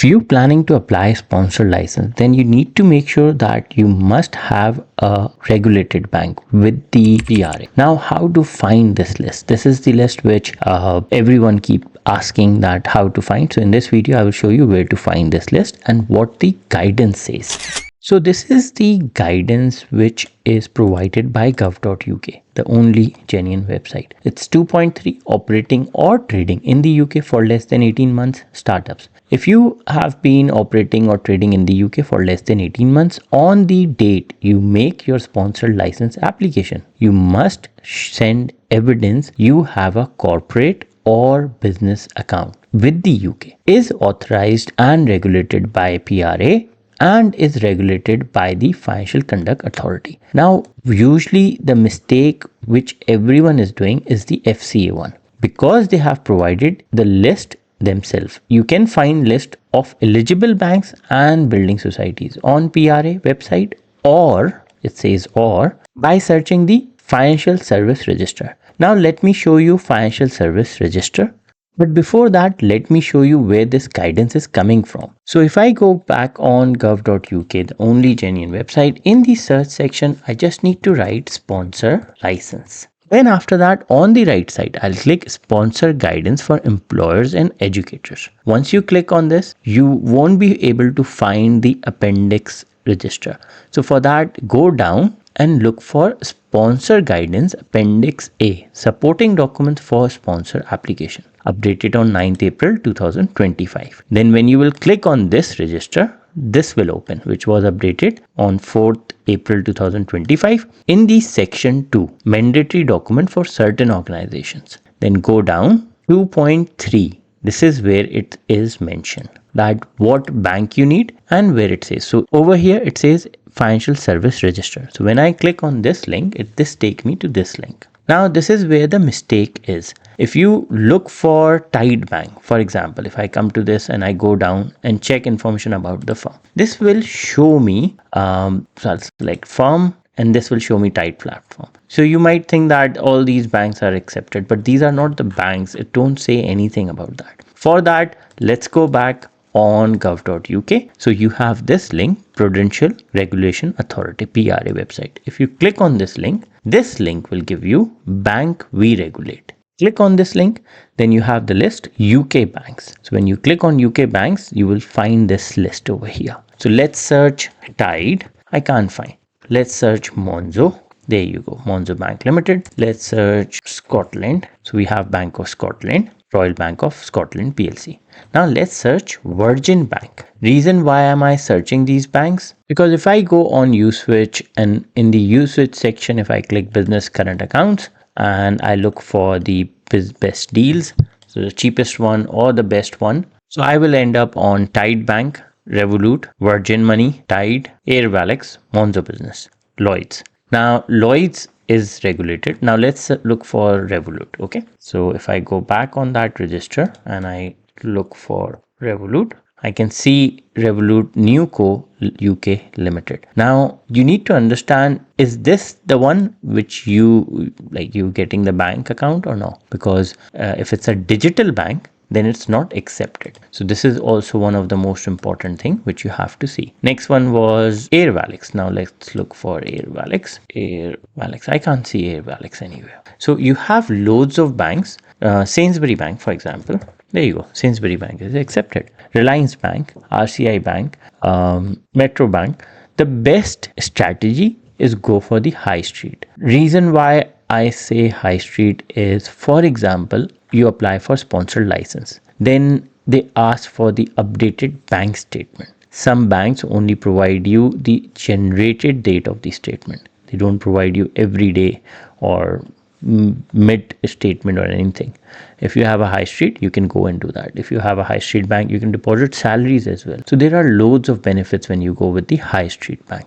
If you're planning to apply a sponsor license, then you need to make sure that you must have a regulated bank with the PRA. Now, how to find this list? This is the list which everyone keep asking that how to find. So in this video, I will show you where to find this list and what the guidance says. So this is the guidance which is provided by gov.uk, the only genuine website. It's 2.3, operating or trading in the UK for less than 18 months, startups. If you have been operating or trading in the UK for less than 18 months, on the date you make your sponsored license application, you must send evidence you have a corporate or business account with the UK, is authorized and regulated by PRA, and is regulated by the Financial Conduct Authority. Now, usually the mistake which everyone is doing is the FCA one, because they have provided the list themselves. You can find list of eligible banks and building societies on PRA website, or it says or, by searching the Financial Service Register. Now let me show you Financial Service Register. But before that, let me show you where this guidance is coming from. So if I go back on gov.uk, the only genuine website, in the search section, I just need to write sponsor license. Then after that, on the right side, I'll click sponsor guidance for employers and educators. Once you click on this, you won't be able to find the appendix register. So for that, go down and look for sponsor guidance appendix A, supporting documents for sponsor application, updated on 9th April 2025. Then when you will click on this register, this will open, which was updated on 4th April 2025 in the section 2, mandatory document for certain organizations. Then go down 2.3. This is where it is mentioned that what bank you need and where it says. So over here it says Financial Service Register. So when I click on this link, this take me to this link. Now this is where the mistake is. If you look for Tide Bank, for example, if I come to this and I go down and check information about the firm, this will show me, so I'll select firm, and this will show me Tide platform. So you might think that all these banks are accepted, but these are not the banks. It don't say anything about that. For that, let's go back on gov.uk. So you have this link, Prudential Regulation Authority, PRA website. If you click on this link will give you bank we regulate. Click on this link, then you have the list UK banks. So when you click on UK banks, you will find this list over here. So let's search Tide. I can't find. Let's search Monzo. There you go, Monzo Bank Limited. Let's search Scotland. So we have Bank of Scotland, Royal Bank of Scotland PLC. Now let's search Virgin Bank. Reason why am I searching these banks? Because if I go on uswitch, and in the uswitch section, if I click business current accounts and I look for the best deals, so the cheapest one or the best one, so I will end up on Tide Bank, Revolut, Virgin Money, Tide, Air Valix, Monzo Business, Lloyds. Now Lloyds is regulated. Now let's look for Revolut. Okay, so if I go back on that register and I look for Revolut, I can see Revolut Newco UK Limited. Now you need to understand, is this the one which you getting the bank account or no? Because if it's a digital bank, then it's not accepted. So this is also one of the most important thing which you have to see. Next one was Air Valix. Now let's look for Air Valix. Air Valix. I can't see Air Valix anywhere. So you have loads of banks. Sainsbury Bank, for example. There you go. Sainsbury Bank is accepted. Reliance Bank, RCI Bank, Metro Bank. The best strategy is go for the high street. Reason why I say high street is, for example, you apply for sponsored license. Then they ask for the updated bank statement. Some banks only provide you the generated date of the statement. They don't provide you every day or mid statement or anything. If you have a high street, you can go and do that. If you have a high street bank, you can deposit salaries as well. So there are loads of benefits when you go with the high street bank.